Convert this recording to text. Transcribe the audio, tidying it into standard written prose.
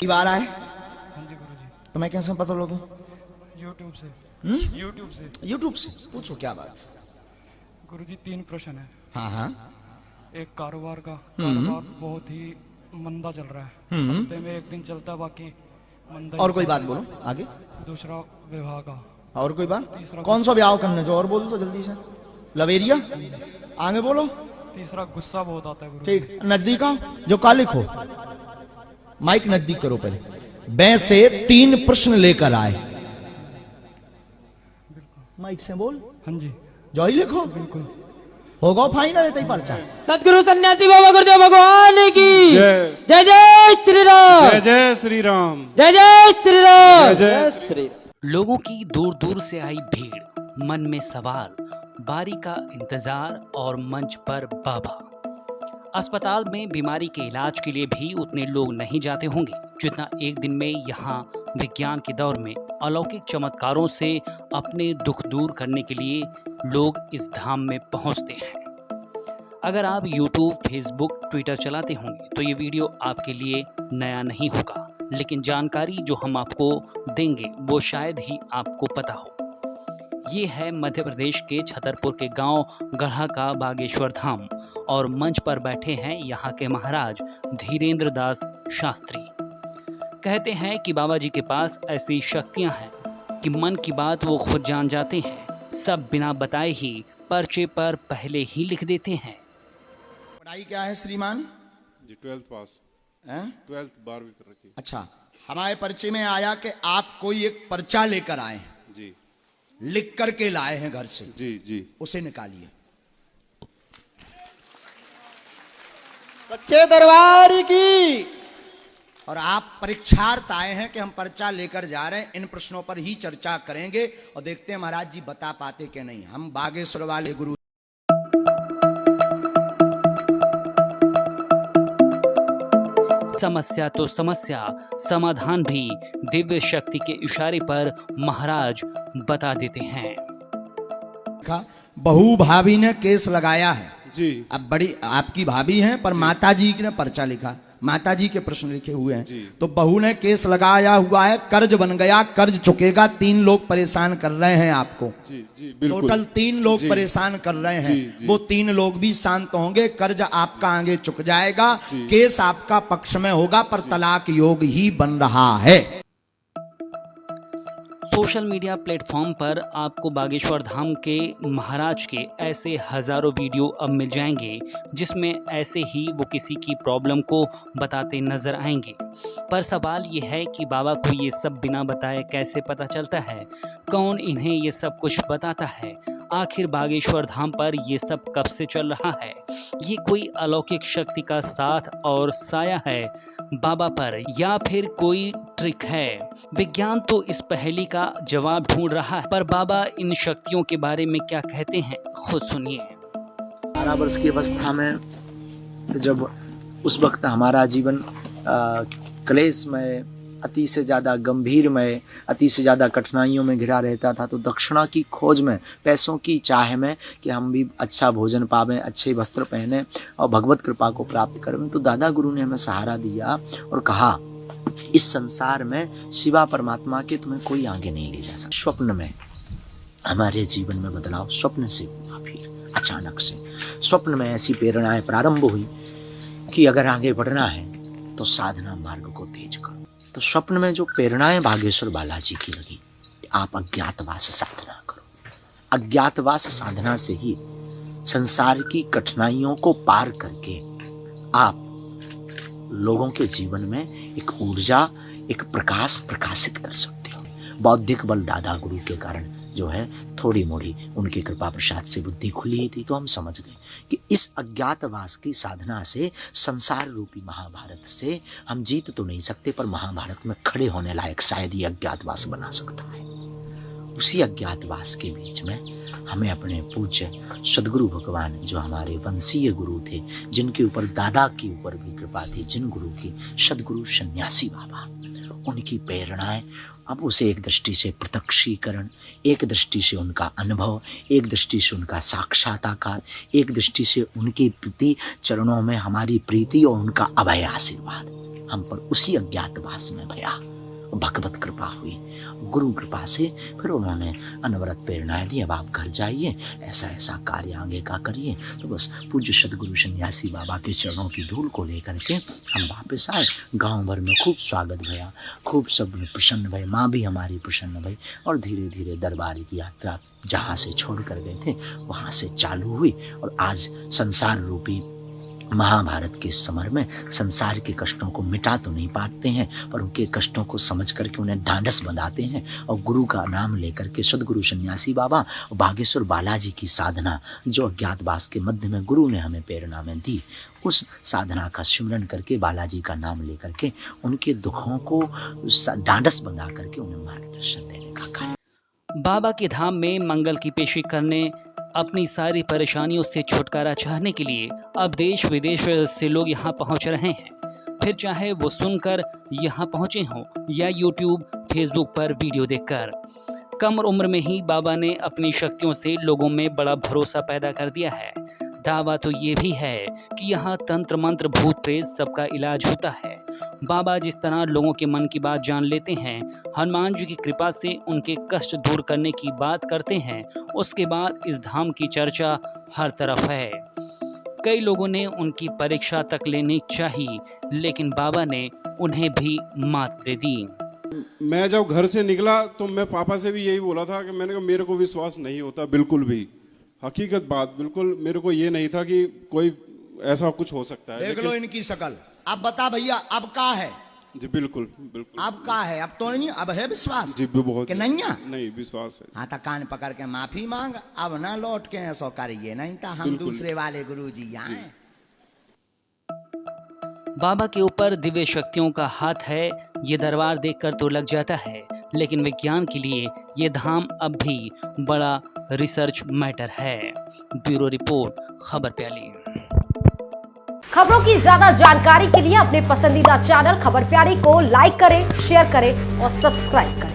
पहली बार आए? हाँ जी गुरुजी। तुम्हें कैसे पता लोगों? यूट्यूब से। यूट्यूब से। यूट्यूब से पूछो क्या बात। गुरुजी 3 प्रश्न है। हाँ हाँ। एक कारोबार का, कारोबार बहुत ही मंदा चल रहा है, हफ्ते में 1 दिन चलता है, बाकी मंदा। और कोई बात बोलो आगे। दूसरा विवाह का। और कोई बात? तीसरा कौन सा ब्याह करने जो और बोल दो जल्दी से। लवेरिया आगे बोलो। तीसरा गुस्सा बहुत आता है गुरुजी। ठीक, नजदीक आओ, जो कालिक हो माइक नजदीक करो पहले। बै से 3 प्रश्न लेकर आए, माइक से बोल। हाँ जी जो ही लिखो बिल्कुल। होगा फाइनल है पर्चा। सतगुरु सन्यासी बाबा गुरुदेव भगवान की जय। जय जय श्री राम। जय जय श्री राम। जय जय श्री राम। जय श्री। लोगों की दूर दूर से आई भीड़, मन में सवाल, बारी का इंतजार और मंच पर बाबा। अस्पताल में बीमारी के इलाज के लिए भी उतने लोग नहीं जाते होंगे जितना एक दिन में यहाँ विज्ञान के दौर में अलौकिक चमत्कारों से अपने दुख दूर करने के लिए लोग इस धाम में पहुँचते हैं। अगर आप YouTube, फेसबुक, ट्विटर चलाते होंगे तो ये वीडियो आपके लिए नया नहीं होगा, लेकिन जानकारी जो हम आपको देंगे वो शायद ही आपको पता हो। ये है मध्य प्रदेश के छतरपुर के गांव गढ़ा का बागेश्वर धाम और मंच पर बैठे हैं यहाँ के महाराज धीरेन्द्र दास शास्त्री। कहते हैं कि बाबा जी के पास ऐसी शक्तियाँ हैं कि मन की बात वो खुद जान जाते हैं, सब बिना बताए ही पर्चे पर पहले ही लिख देते हैं। पढ़ाई क्या है श्रीमान? जी 12th पास। हैं? 12th 12वीं कर रखी। अच्छा, हमारे पर्चे में आया कि आप कोई एक पर्चा लेकर आए हैं, जी लिख करके लाए हैं घर से। जी जी। उसे निकालिए। सच्चे दरबार की। और आप परीक्षार्थ आए हैं कि हम पर्चा लेकर जा रहे हैं, इन प्रश्नों पर ही चर्चा करेंगे और देखते हैं महाराज जी बता पाते कि नहीं। हम बागेश्वर वाले गुरु। समस्या तो समस्या, समाधान भी दिव्य शक्ति के इशारे पर महाराज बता देते हैं। बहू भाभी ने केस लगाया है जी। अब बड़ी आपकी भाभी हैं पर माता जी ने पर्चा लिखा, माता जी के प्रश्न लिखे हुए हैं। तो बहू ने केस लगाया हुआ है, कर्ज बन गया, कर्ज चुकेगा। 3 लोग परेशान कर रहे हैं आपको। जी जी बिल्कुल। टोटल 3 लोग जी, परेशान कर रहे हैं। जी। वो 3 लोग भी शांत होंगे, कर्ज आपका आगे चुक जाएगा, केस आपका पक्ष में होगा, पर तलाक योग ही बन रहा है। सोशल मीडिया प्लेटफॉर्म पर आपको बागेश्वर धाम के महाराज के ऐसे हजारों वीडियो अब मिल जाएंगे जिसमें ऐसे ही वो किसी की प्रॉब्लम को बताते नजर आएंगे। पर सवाल ये है कि बाबा को ये सब बिना बताए कैसे पता चलता है? कौन इन्हें ये सब कुछ बताता है? आखिर बागेश्वर धाम पर ये सब कब से चल रहा है? ये कोई अलौकिक शक्ति का साथ और साया है बाबा पर या फिर कोई ट्रिक है? विज्ञान तो इस पहेली का जवाब ढूंढ रहा है, पर बाबा इन शक्तियों के बारे में क्या कहते हैं खुद सुनिए। 12 वर्ष की अवस्था में जब उस वक्त हमारा जीवन क्लेशमय, अति से ज़्यादा गंभीरमय, अति से ज़्यादा कठिनाइयों में घिरा रहता था, तो दक्षिणा की खोज में, पैसों की चाह में कि हम भी अच्छा भोजन पावें, अच्छे वस्त्र पहने और भगवत कृपा को प्राप्त करें, तो दादा गुरु ने हमें सहारा दिया और कहा इस संसार में शिवा परमात्मा के तुम्हें कोई आगे नहीं ले जा सकता। स्वप्न में हमारे जीवन में बदलाव स्वप्न से हुआ। फिर अचानक से स्वप्न में ऐसी प्रेरणाएं प्रारंभ हुई कि अगर आगे बढ़ना है तो साधना मार्ग को तेज करो। तो स्वप्न में जो प्रेरणाएं बागेश्वर बालाजी की लगी, आप अज्ञातवास साधना करो। अज्ञातवास साधना से ही संसार की कठिनाइयों को पार करके आप लोगों के जीवन में एक ऊर्जा, एक प्रकाश प्रकाशित कर सकते हो। बौद्धिक बल दादा गुरु के कारण जो है थोड़ी मोड़ी उनकी कृपा प्रसाद से बुद्धि खुली थी, तो हम समझ गए कि इस अज्ञातवास की साधना से संसार रूपी महाभारत से हम जीत तो नहीं सकते, पर महाभारत में खड़े होने लायक शायद ये अज्ञातवास बना सकता है। उसी अज्ञातवास के बीच में हमें अपने पूज्य सदगुरु भगवान, जो हमारे वंशीय गुरु थे, जिनके ऊपर दादा की ऊपर भी कृपा थी, जिन गुरु की सदगुरु सन्यासी बाबा, उनकी प्रेरणाएं, अब उसे एक दृष्टि से प्रत्यक्षीकरण, एक दृष्टि से उनका अनुभव, एक दृष्टि से उनका साक्षात्कार, एक दृष्टि से उनके प्रति चरणों में हमारी प्रीति और उनका अभय आशीर्वाद, हम पर उसी अज्ञातवास में भया। भगवत कृपा हुई, गुरु कृपा से फिर उन्होंने अनवरत प्रेरणाएं दी, अब आप घर जाइए, ऐसा ऐसा कार्य आगे का करिए। तो बस पूज्य सदगुरु सन्यासी बाबा के चरणों की धूल को लेकर के हम वापस आए। गांव भर में खूब स्वागत भया, खूब सब प्रसन्न भये, माँ भी हमारी प्रसन्न भई। और धीरे धीरे दरबार की यात्रा जहाँ से छोड़ कर गए थे वहाँ से चालू हुई। और आज संसार रूपी महाभारत के समर में संसार के कष्टों को मिटा तो नहीं पाते हैं, पर उनके कष्टों को समझ करके उन्हें ढांढस बंधाते हैं। और गुरु का नाम लेकर के सदगुरु सन्यासी बाबा और बागेश्वर बालाजी की साधना, जो अज्ञातवास के मध्य में गुरु ने हमें प्रेरणा में दी, उस साधना का सिमरन करके बालाजी का नाम लेकर के उनके दुखों को ढांढस बंधा करके उन्हें मार्गदर्शन देने का कार्य। बाबा के धाम में मंगल की पेशी करने, अपनी सारी परेशानियों से छुटकारा चाहने के लिए अब देश विदेश से लोग यहाँ पहुँच रहे हैं। फिर चाहे वो सुनकर यहाँ पहुँचे हों या यूट्यूब, फेसबुक पर वीडियो देखकर। कम उम्र में ही बाबा ने अपनी शक्तियों से लोगों में बड़ा भरोसा पैदा कर दिया है। दावा तो ये भी है कि यहाँ तंत्र मंत्र भूत प्रेत सबका इलाज होता है। बाबा जिस तरह लोगों के मन की बात जान लेते हैं, हनुमान जी की कृपा से उनके कष्ट दूर करने की बात करते हैं, उसके बाद इस धाम की चर्चा हर तरफ है। कई लोगों ने उनकी परीक्षा तक लेनी चाहिए, लेकिन बाबा ने उन्हें भी मात दे दी। मैं जब घर से निकला तो मैं पापा से भी यही बोला था कि मैंने कहा मेरे को विश्वास नहीं होता बिल्कुल भी, हकीकत बात, बिल्कुल मेरे को ये नहीं था कि कोई ऐसा कुछ हो सकता है। देख लो इनकी शक्ल। अब बता भैया, अब का है? जी बिल्कुल बिल्कुल। अब का है? अब तो नहीं, अब है विश्वास जी बहुत कि नहीं है? नहीं, विश्वास है। हाँ तो कान पकड़ के माफी मांग, अब ना लौट के ऐसा करिए, नहीं तो हम दूसरे वाले गुरु जी आए। बाबा के ऊपर दिव्य शक्तियों का हाथ है, ये दरबार देखकर तो लग जाता है, लेकिन विज्ञान के लिए ये धाम अब भी बड़ा रिसर्च मैटर है। ब्यूरो रिपोर्ट, खबर प्याली। खबरों की ज्यादा जानकारी के लिए अपने पसंदीदा चैनल खबर प्यारी को लाइक करें, शेयर करें और सब्सक्राइब करें।